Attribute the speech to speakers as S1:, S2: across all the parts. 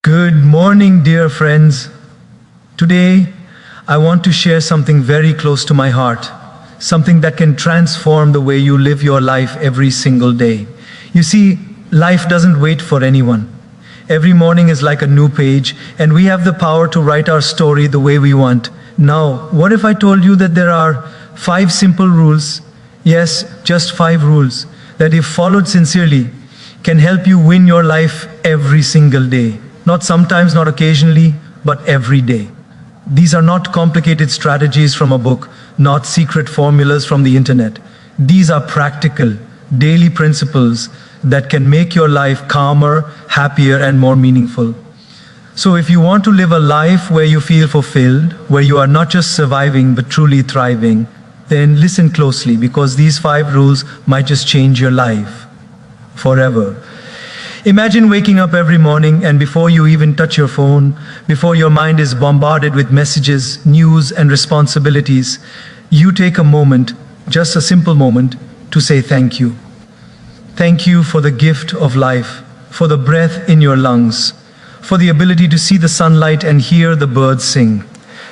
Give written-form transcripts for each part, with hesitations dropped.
S1: Good morning, dear friends. Today, I want to share something very close to my heart, something that can transform the way you live your life every single day. You see, life doesn't wait for anyone. Every morning is like a new page, and we have the power to write our story the way we want. Now, what if I told you that there are 5 simple rules? Yes, just 5 rules that, if followed sincerely, can help you win your life every single day. Not sometimes, not occasionally, but every day. These are not complicated strategies from a book, not secret formulas from the internet. These are practical, daily principles that can make your life calmer, happier, and more meaningful. So if you want to live a life where you feel fulfilled, where you are not just surviving but truly thriving, then listen closely, because these 5 rules might just change your life forever. Imagine waking up every morning, and before you even touch your phone, before your mind is bombarded with messages, news, and responsibilities, you take a moment, just a simple moment, to say thank you. Thank you for the gift of life, for the breath in your lungs, for the ability to see the sunlight and hear the birds sing.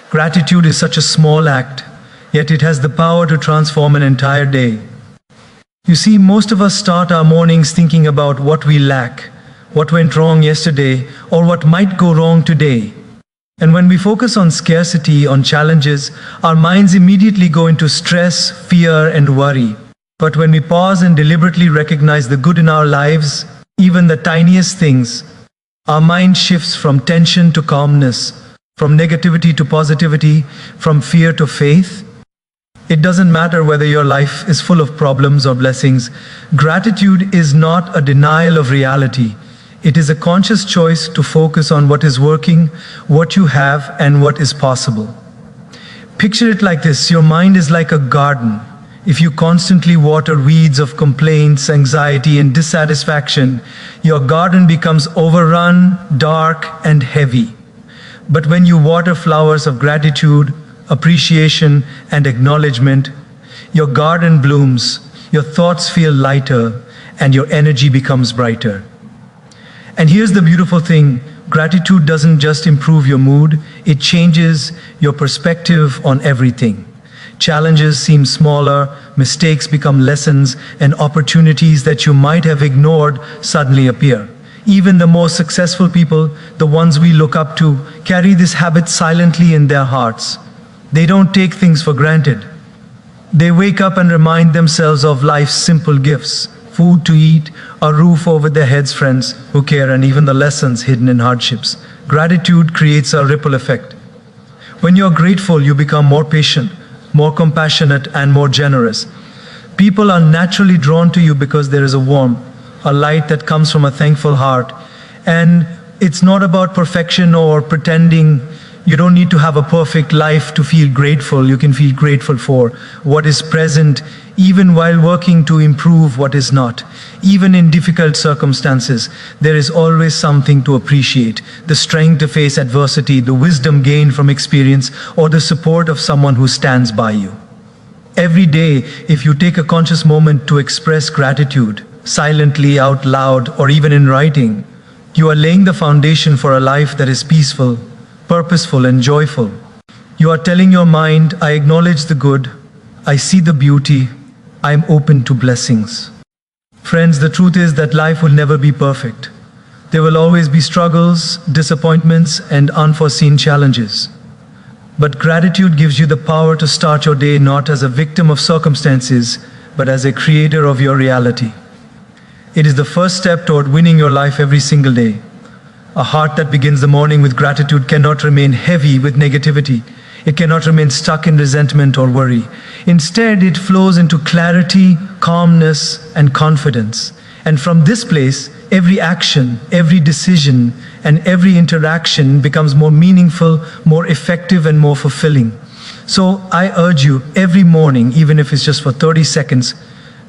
S1: Gratitude is such a small act, yet it has the power to transform an entire day. You see, most of us start our mornings thinking about what we lack, what went wrong yesterday, or what might go wrong today. And when we focus on scarcity, on challenges, our minds immediately go into stress, fear, and worry. But when we pause and deliberately recognize the good in our lives, even the tiniest things, our mind shifts from tension to calmness, from negativity to positivity, from fear to faith. It doesn't matter whether your life is full of problems or blessings. Gratitude is not a denial of reality. It is a conscious choice to focus on what is working, what you have, and what is possible. Picture it like this: your mind is like a garden. If you constantly water weeds of complaints, anxiety, and dissatisfaction, your garden becomes overrun, dark, and heavy. But when you water flowers of gratitude, appreciation, and acknowledgement, your garden blooms, your thoughts feel lighter, and your energy becomes brighter. And here's the beautiful thing: gratitude doesn't just improve your mood, it changes your perspective on everything. Challenges seem smaller, mistakes become lessons, and opportunities that you might have ignored suddenly appear. Even the most successful people, the ones we look up to, carry this habit silently in their hearts. They don't take things for granted. They wake up and remind themselves of life's simple gifts: food to eat, a roof over their heads, friends who care, and even the lessons hidden in hardships. Gratitude creates a ripple effect. When you're grateful, you become more patient, more compassionate, and more generous. People are naturally drawn to you because there is a warmth, a light that comes from a thankful heart. And it's not about perfection or pretending. You don't need to have a perfect life to feel grateful. You can feel grateful for what is present, even while working to improve what is not. Even in difficult circumstances, there is always something to appreciate: the strength to face adversity, the wisdom gained from experience, or the support of someone who stands by you. Every day, if you take a conscious moment to express gratitude, silently, out loud, or even in writing, you are laying the foundation for a life that is peaceful, purposeful, and joyful. You are telling your mind, I acknowledge the good, I see the beauty, I am open to blessings. Friends, the truth is that life will never be perfect. There will always be struggles, disappointments, and unforeseen challenges. But gratitude gives you the power to start your day not as a victim of circumstances, but as a creator of your reality. It is the first step toward winning your life every single day. A heart that begins the morning with gratitude cannot remain heavy with negativity. It cannot remain stuck in resentment or worry. Instead, it flows into clarity, calmness, and confidence. And from this place, every action, every decision, and every interaction becomes more meaningful, more effective, and more fulfilling. So I urge you, every morning, even if it's just for 30 seconds,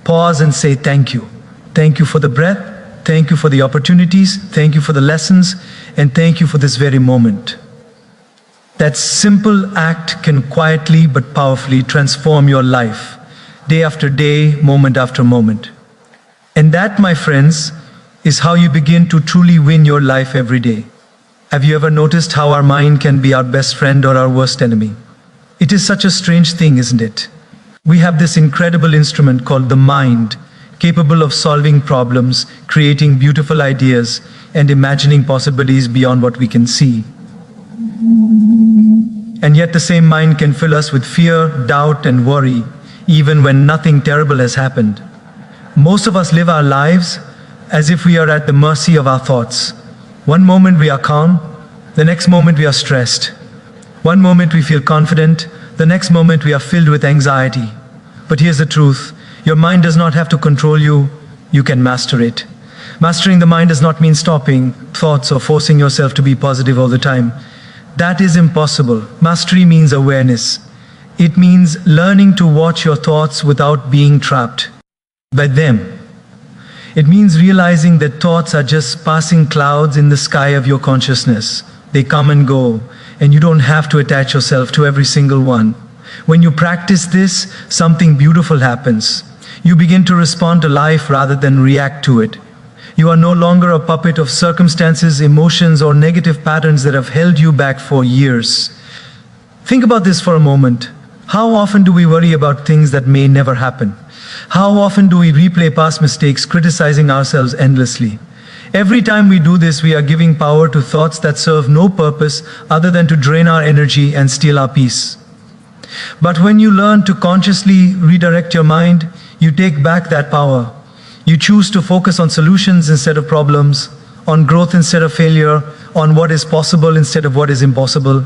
S1: pause and say thank you. Thank you for the breath. Thank you for the opportunities, thank you for the lessons, and thank you for this very moment. That simple act can quietly but powerfully transform your life, day after day, moment after moment. And that, my friends, is how you begin to truly win your life every day. Have you ever noticed how our mind can be our best friend or our worst enemy? It is such a strange thing, isn't it? We have this incredible instrument called the mind, capable of solving problems, creating beautiful ideas, and imagining possibilities beyond what we can see. And yet the same mind can fill us with fear, doubt, and worry, even when nothing terrible has happened. Most of us live our lives as if we are at the mercy of our thoughts. One moment we are calm, the next moment we are stressed. One moment we feel confident, the next moment we are filled with anxiety. But here's the truth, your mind does not have to control you, you can master it. Mastering the mind does not mean stopping thoughts or forcing yourself to be positive all the time. That is impossible. Mastery means awareness. It means learning to watch your thoughts without being trapped by them. It means realizing that thoughts are just passing clouds in the sky of your consciousness. They come and go, and you don't have to attach yourself to every single one. When you practice this, something beautiful happens. You begin to respond to life rather than react to it. You are no longer a puppet of circumstances, emotions, or negative patterns that have held you back for years. Think about this for a moment. How often do we worry about things that may never happen? How often do we replay past mistakes, criticizing ourselves endlessly? Every time we do this, we are giving power to thoughts that serve no purpose other than to drain our energy and steal our peace. But when you learn to consciously redirect your mind, you take back that power. You choose to focus on solutions instead of problems, on growth instead of failure, on what is possible instead of what is impossible.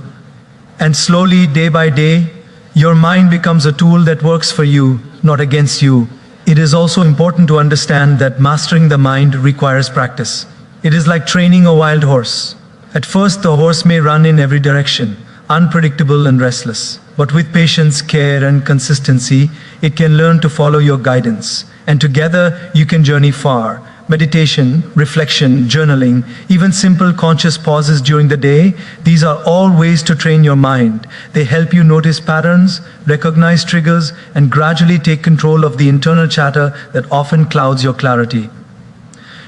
S1: And slowly, day by day, your mind becomes a tool that works for you, not against you. It is also important to understand that mastering the mind requires practice. It is like training a wild horse. At first, the horse may run in every direction, unpredictable and restless. But with patience, care, and consistency, it can learn to follow your guidance. And together, you can journey far. Meditation, reflection, journaling, even simple conscious pauses during the day, these are all ways to train your mind. They help you notice patterns, recognize triggers, and gradually take control of the internal chatter that often clouds your clarity.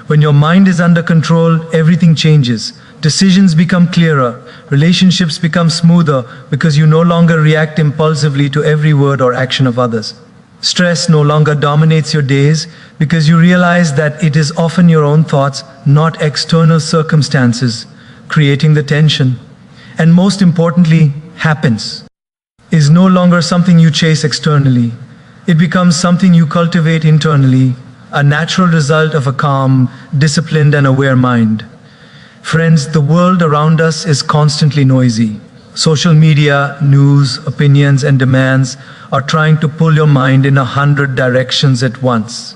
S1: When your mind is under control, everything changes. Decisions become clearer, relationships become smoother because you no longer react impulsively to every word or action of others. Stress no longer dominates your days because you realize that it is often your own thoughts, not external circumstances, creating the tension. And most importantly, happens is no longer something you chase externally. It becomes something you cultivate internally, a natural result of a calm, disciplined, and aware mind. Friends, the world around us is constantly noisy. Social media, news, opinions, and demands are trying to pull your mind in 100 directions at once.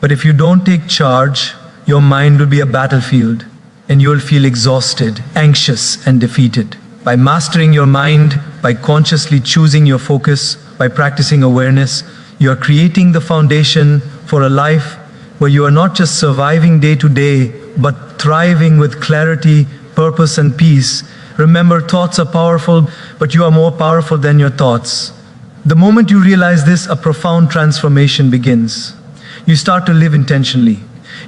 S1: But if you don't take charge, your mind will be a battlefield, and you will feel exhausted, anxious, and defeated. By mastering your mind, by consciously choosing your focus, by practicing awareness, you are creating the foundation for a life where you are not just surviving day to day, but thriving with clarity, purpose, and peace. Remember, thoughts are powerful, but you are more powerful than your thoughts. The moment you realize this, a profound transformation begins. You start to live intentionally.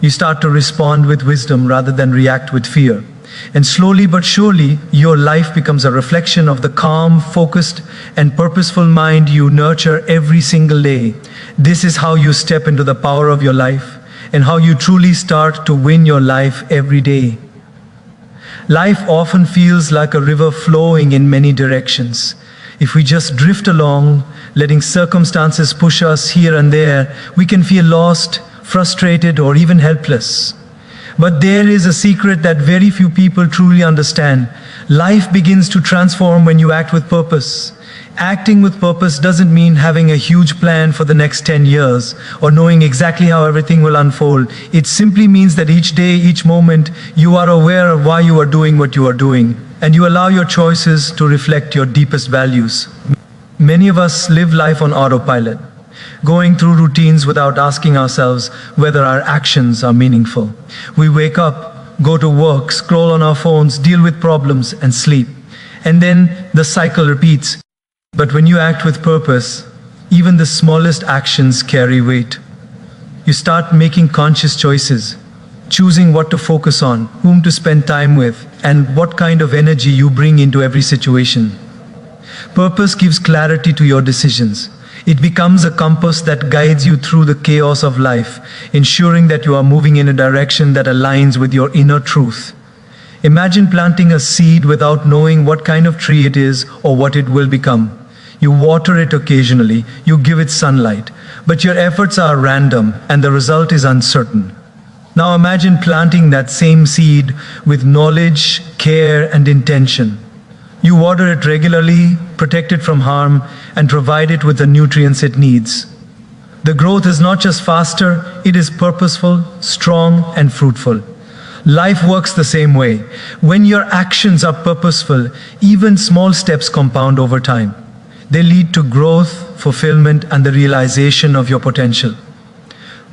S1: You start to respond with wisdom rather than react with fear. And slowly but surely, your life becomes a reflection of the calm, focused, and purposeful mind you nurture every single day. This is how you step into the power of your life and how you truly start to win your life every day. Life often feels like a river flowing in many directions. If we just drift along, letting circumstances push us here and there, we can feel lost, frustrated, or even helpless. But there is a secret that very few people truly understand. Life begins to transform when you act with purpose. Acting with purpose doesn't mean having a huge plan for the next 10 years or knowing exactly how everything will unfold. It simply means that each day, each moment, you are aware of why you are doing what you are doing, and you allow your choices to reflect your deepest values. Many of us live life on autopilot, going through routines without asking ourselves whether our actions are meaningful. We wake up, go to work, scroll on our phones, deal with problems, and sleep. And then the cycle repeats. But when you act with purpose, even the smallest actions carry weight. You start making conscious choices, choosing what to focus on, whom to spend time with, and what kind of energy you bring into every situation. Purpose gives clarity to your decisions. It becomes a compass that guides you through the chaos of life, ensuring that you are moving in a direction that aligns with your inner truth. Imagine planting a seed without knowing what kind of tree it is or what it will become. You water it occasionally, you give it sunlight, but your efforts are random and the result is uncertain. Now imagine planting that same seed with knowledge, care, and intention. You water it regularly, protect it from harm, and provide it with the nutrients it needs. The growth is not just faster, it is purposeful, strong, and fruitful. Life works the same way. When your actions are purposeful, even small steps compound over time. They lead to growth, fulfillment, and the realization of your potential.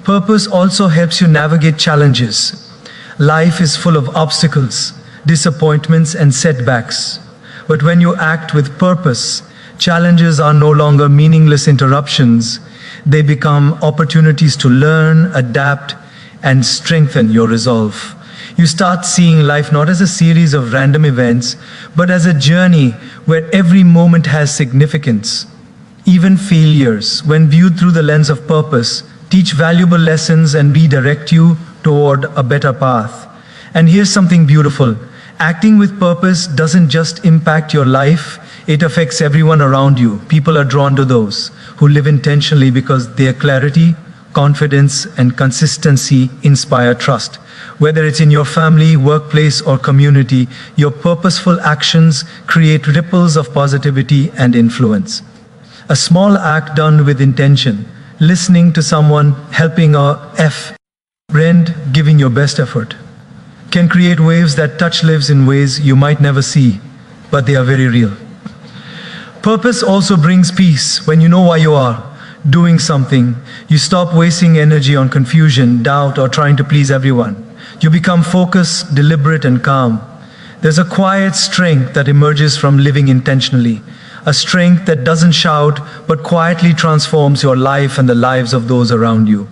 S1: Purpose also helps you navigate challenges. Life is full of obstacles, disappointments, and setbacks. But when you act with purpose, challenges are no longer meaningless interruptions. They become opportunities to learn, adapt, and strengthen your resolve. You start seeing life not as a series of random events, but as a journey where every moment has significance. Even failures, when viewed through the lens of purpose, teach valuable lessons and redirect you toward a better path. And here's something beautiful. Acting with purpose doesn't just impact your life, it affects everyone around you. People are drawn to those who live intentionally because their clarity, confidence, and consistency inspire trust. Whether it's in your family, workplace, or community, your purposeful actions create ripples of positivity and influence. A small act done with intention, listening to someone, helping a friend, giving your best effort, can create waves that touch lives in ways you might never see, but they are very real. Purpose also brings peace. When you know why you are doing something, you stop wasting energy on confusion, doubt, or trying to please everyone. You become focused, deliberate, and calm. There's a quiet strength that emerges from living intentionally, a strength that doesn't shout, but quietly transforms your life and the lives of those around you.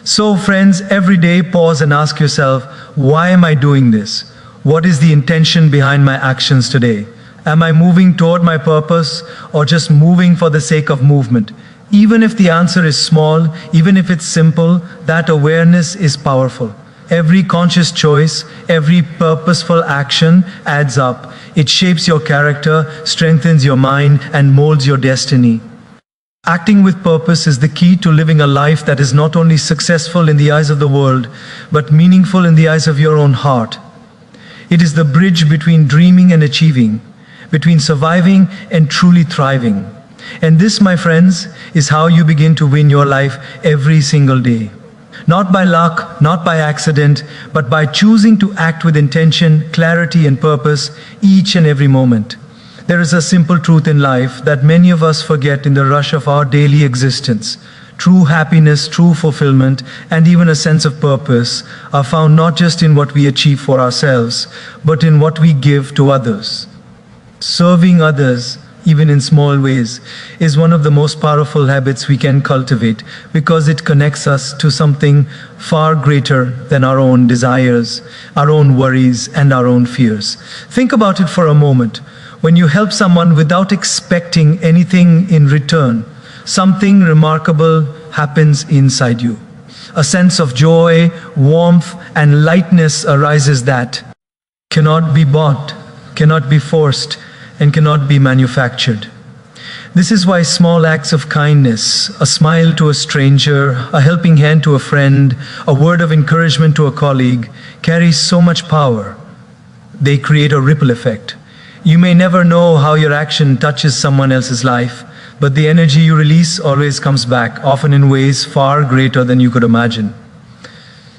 S1: So friends, every day pause and ask yourself, why am I doing this? What is the intention behind my actions today? Am I moving toward my purpose or just moving for the sake of movement? Even if the answer is small, even if it's simple, that awareness is powerful. Every conscious choice, every purposeful action adds up. It shapes your character, strengthens your mind, and molds your destiny. Acting with purpose is the key to living a life that is not only successful in the eyes of the world, but meaningful in the eyes of your own heart. It is the bridge between dreaming and achieving, between surviving and truly thriving. And this, my friends, is how you begin to win your life every single day. Not by luck, not by accident, but by choosing to act with intention, clarity, and purpose each and every moment. There is a simple truth in life that many of us forget in the rush of our daily existence. True happiness, true fulfillment, and even a sense of purpose are found not just in what we achieve for ourselves, but in what we give to others. Serving others, even in small ways, is one of the most powerful habits we can cultivate because it connects us to something far greater than our own desires, our own worries, and our own fears. Think about it for a moment. When you help someone without expecting anything in return, something remarkable happens inside you. A sense of joy, warmth, and lightness arises that cannot be bought, cannot be forced, and cannot be manufactured. This is why small acts of kindness, a smile to a stranger, a helping hand to a friend, a word of encouragement to a colleague, carry so much power. They create a ripple effect. You may never know how your action touches someone else's life, but the energy you release always comes back, often in ways far greater than you could imagine.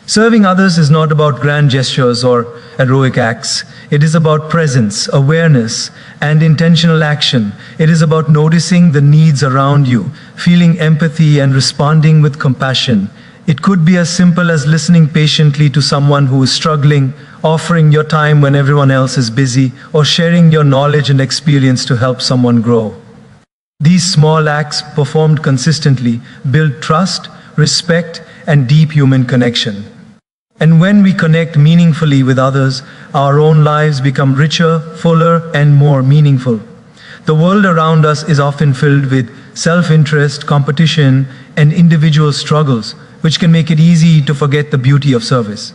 S1: Serving others is not about grand gestures or heroic acts. It is about presence, awareness, and intentional action. It is about noticing the needs around you, feeling empathy, and responding with compassion. It could be as simple as listening patiently to someone who is struggling, offering your time when everyone else is busy, or sharing your knowledge and experience to help someone grow. These small acts, performed consistently, build trust, respect, and deep human connection. And when we connect meaningfully with others, our own lives become richer, fuller, and more meaningful. The world around us is often filled with self-interest, competition, and individual struggles, which can make it easy to forget the beauty of service.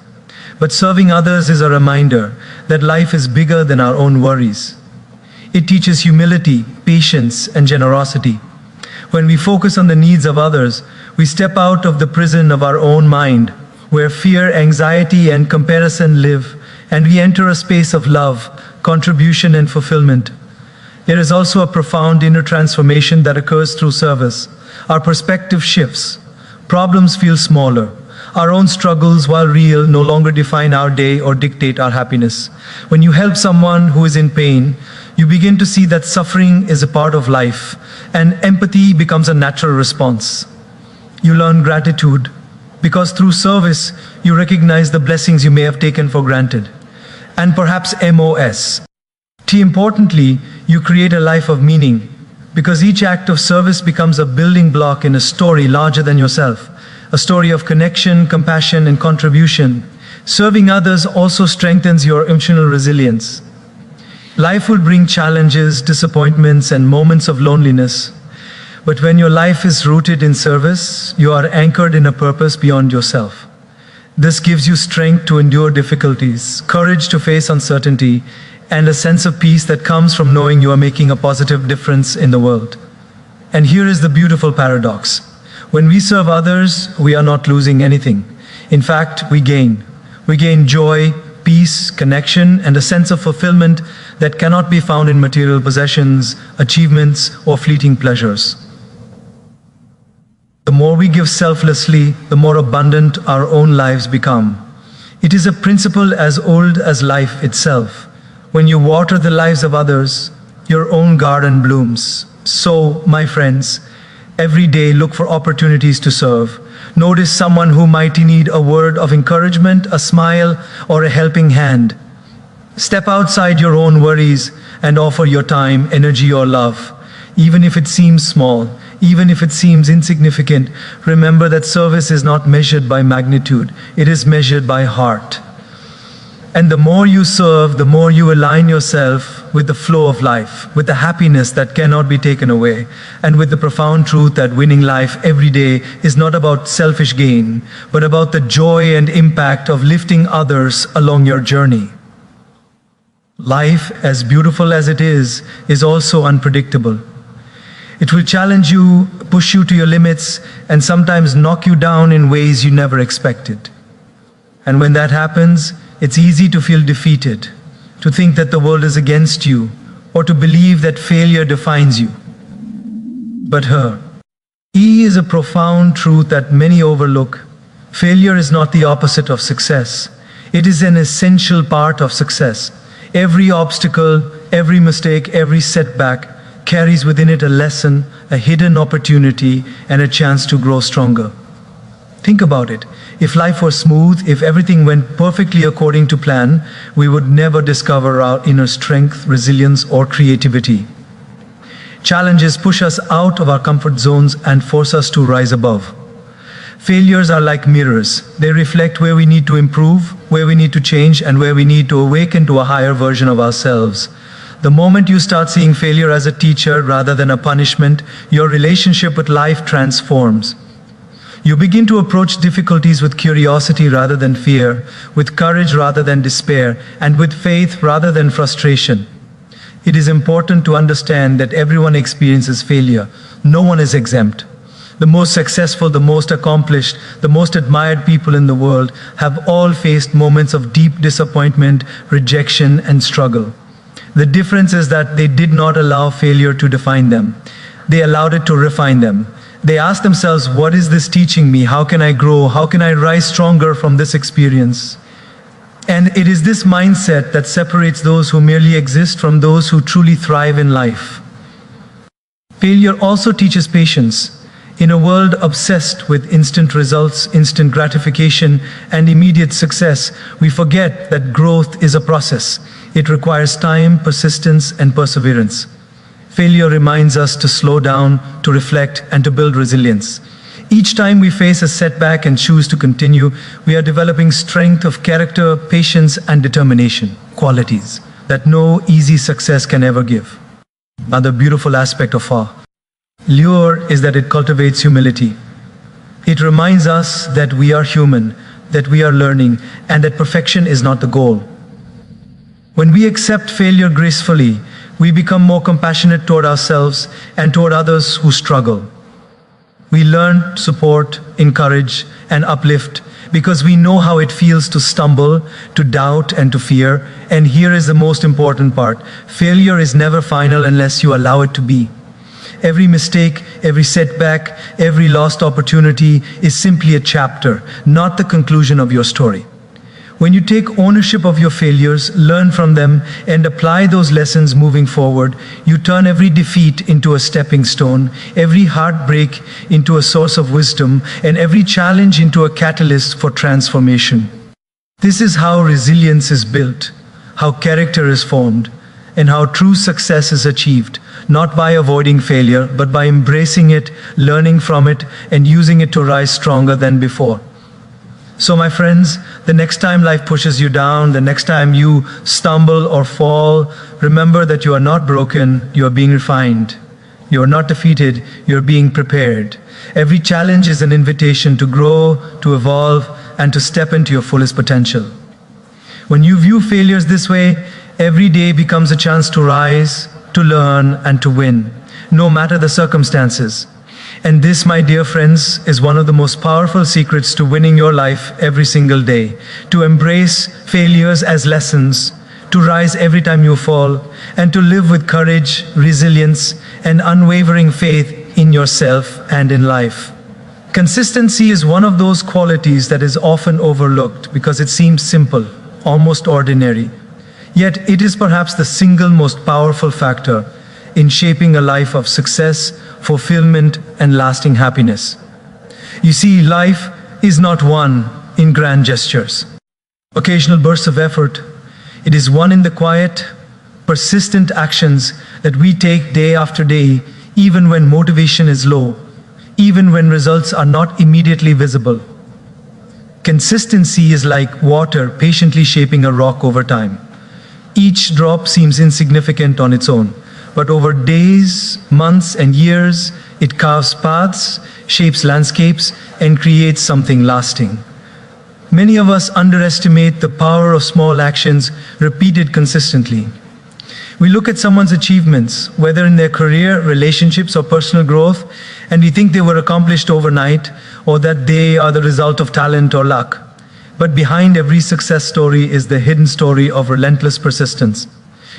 S1: But serving others is a reminder that life is bigger than our own worries. It teaches humility, patience, and generosity. When we focus on the needs of others, we step out of the prison of our own mind, where fear, anxiety, and comparison live, and we enter a space of love, contribution, and fulfillment. There is also a profound inner transformation that occurs through service. Our perspective shifts. Problems feel smaller. Our own struggles, while real, no longer define our day or dictate our happiness. When you help someone who is in pain, you begin to see that suffering is a part of life, and empathy becomes a natural response. You learn gratitude, because through service, you recognize the blessings you may have taken for granted. And perhaps importantly, you create a life of meaning, because each act of service becomes a building block in a story larger than yourself, a story of connection, compassion, and contribution. Serving others also strengthens your emotional resilience. Life will bring challenges, disappointments, and moments of loneliness. But when your life is rooted in service, you are anchored in a purpose beyond yourself. This gives you strength to endure difficulties, courage to face uncertainty, and a sense of peace that comes from knowing you are making a positive difference in the world. And here is the beautiful paradox. When we serve others, we are not losing anything. In fact, we gain. We gain joy, peace, connection, and a sense of fulfillment that cannot be found in material possessions, achievements, or fleeting pleasures. The more we give selflessly, the more abundant our own lives become. It is a principle as old as life itself. When you water the lives of others, your own garden blooms. So, my friends, every day look for opportunities to serve. Notice someone who might need a word of encouragement, a smile, or a helping hand. Step outside your own worries and offer your time, energy, or love. Even if it seems small, even if it seems insignificant, remember that service is not measured by magnitude, it is measured by heart. And the more you serve, the more you align yourself with the flow of life, with the happiness that cannot be taken away, and with the profound truth that winning life every day is not about selfish gain, but about the joy and impact of lifting others along your journey. Life, as beautiful as it is also unpredictable. It will challenge you, push you to your limits, and sometimes knock you down in ways you never expected. And when that happens, it's easy to feel defeated, to think that the world is against you, or to believe that failure defines you. But is a profound truth that many overlook. Failure is not the opposite of success. It is an essential part of success. Every obstacle, every mistake, every setback carries within it a lesson, a hidden opportunity, and a chance to grow stronger. Think about it. If life were smooth, if everything went perfectly according to plan, we would never discover our inner strength, resilience, or creativity. Challenges push us out of our comfort zones and force us to rise above. Failures are like mirrors. They reflect where we need to improve, where we need to change, and where we need to awaken to a higher version of ourselves. The moment you start seeing failure as a teacher rather than a punishment, your relationship with life transforms. You begin to approach difficulties with curiosity rather than fear, with courage rather than despair, and with faith rather than frustration. It is important to understand that everyone experiences failure. No one is exempt. The most successful, the most accomplished, the most admired people in the world have all faced moments of deep disappointment, rejection, and struggle. The difference is that they did not allow failure to define them. They allowed it to refine them. They asked themselves, what is this teaching me? How can I grow? How can I rise stronger from this experience? And it is this mindset that separates those who merely exist from those who truly thrive in life. Failure also teaches patience. In a world obsessed with instant results, instant gratification, and immediate success, we forget that growth is a process. It requires time, persistence, and perseverance. Failure reminds us to slow down, to reflect, and to build resilience. Each time we face a setback and choose to continue, we are developing strength of character, patience, and determination, qualities that no easy success can ever give. Another beautiful aspect of our lure is that it cultivates humility. It reminds us that we are human, that we are learning, and that perfection is not the goal. When we accept failure gracefully, we become more compassionate toward ourselves and toward others who struggle. We learn, support, encourage, and uplift because we know how it feels to stumble, to doubt, and to fear. And here is the most important part. Failure is never final unless you allow it to be. Every mistake, every setback, every lost opportunity is simply a chapter, not the conclusion of your story. When you take ownership of your failures, learn from them, and apply those lessons moving forward, you turn every defeat into a stepping stone, every heartbreak into a source of wisdom, and every challenge into a catalyst for transformation. This is how resilience is built, how character is formed, and how true success is achieved, not by avoiding failure, but by embracing it, learning from it, and using it to rise stronger than before. So my friends, the next time life pushes you down, the next time you stumble or fall, remember that you are not broken, you are being refined. You are not defeated, you are being prepared. Every challenge is an invitation to grow, to evolve, and to step into your fullest potential. When you view failures this way, every day becomes a chance to rise, to learn, and to win, no matter the circumstances. And this, my dear friends, is one of the most powerful secrets to winning your life every single day. To embrace failures as lessons, to rise every time you fall, and to live with courage, resilience, and unwavering faith in yourself and in life. Consistency is one of those qualities that is often overlooked because it seems simple, almost ordinary. Yet it is perhaps the single most powerful factor in shaping a life of success, fulfillment, and lasting happiness. You see, life is not won in grand gestures, occasional bursts of effort. It is won in the quiet, persistent actions that we take day after day, even when motivation is low, even when results are not immediately visible. Consistency is like water patiently shaping a rock over time. Each drop seems insignificant on its own, but over days, months, and years, it carves paths, shapes landscapes, and creates something lasting. Many of us underestimate the power of small actions repeated consistently. We look at someone's achievements, whether in their career, relationships, or personal growth, and we think they were accomplished overnight, or that they are the result of talent or luck. But behind every success story is the hidden story of relentless persistence.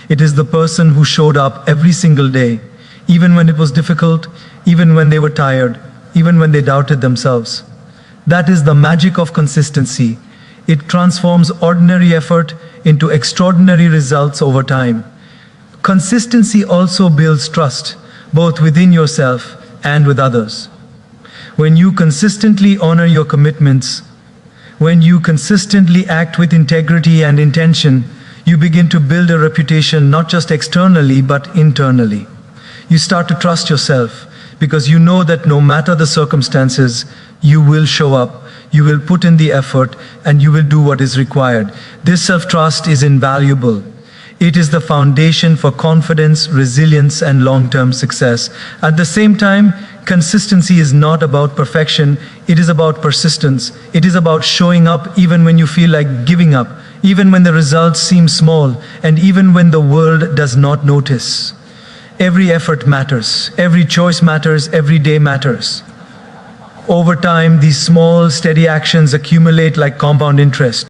S1: It is the person who showed up every single day, even when it was difficult, even when they were tired, even when they doubted themselves. That is the magic of consistency. It transforms ordinary effort into extraordinary results over time. Consistency also builds trust, both within yourself and with others. When you consistently honor your commitments, when you consistently act with integrity and intention, you begin to build a reputation not just externally but internally. You start to trust yourself because you know that no matter the circumstances, you will show up, you will put in the effort, and you will do what is required. This self-trust is invaluable. It is the foundation for confidence, resilience, and long-term success. At the same time, consistency is not about perfection, it is about persistence. It is about showing up even when you feel like giving up, even when the results seem small, and even when the world does not notice. Every effort matters, every choice matters, every day matters. Over time, these small, steady actions accumulate like compound interest.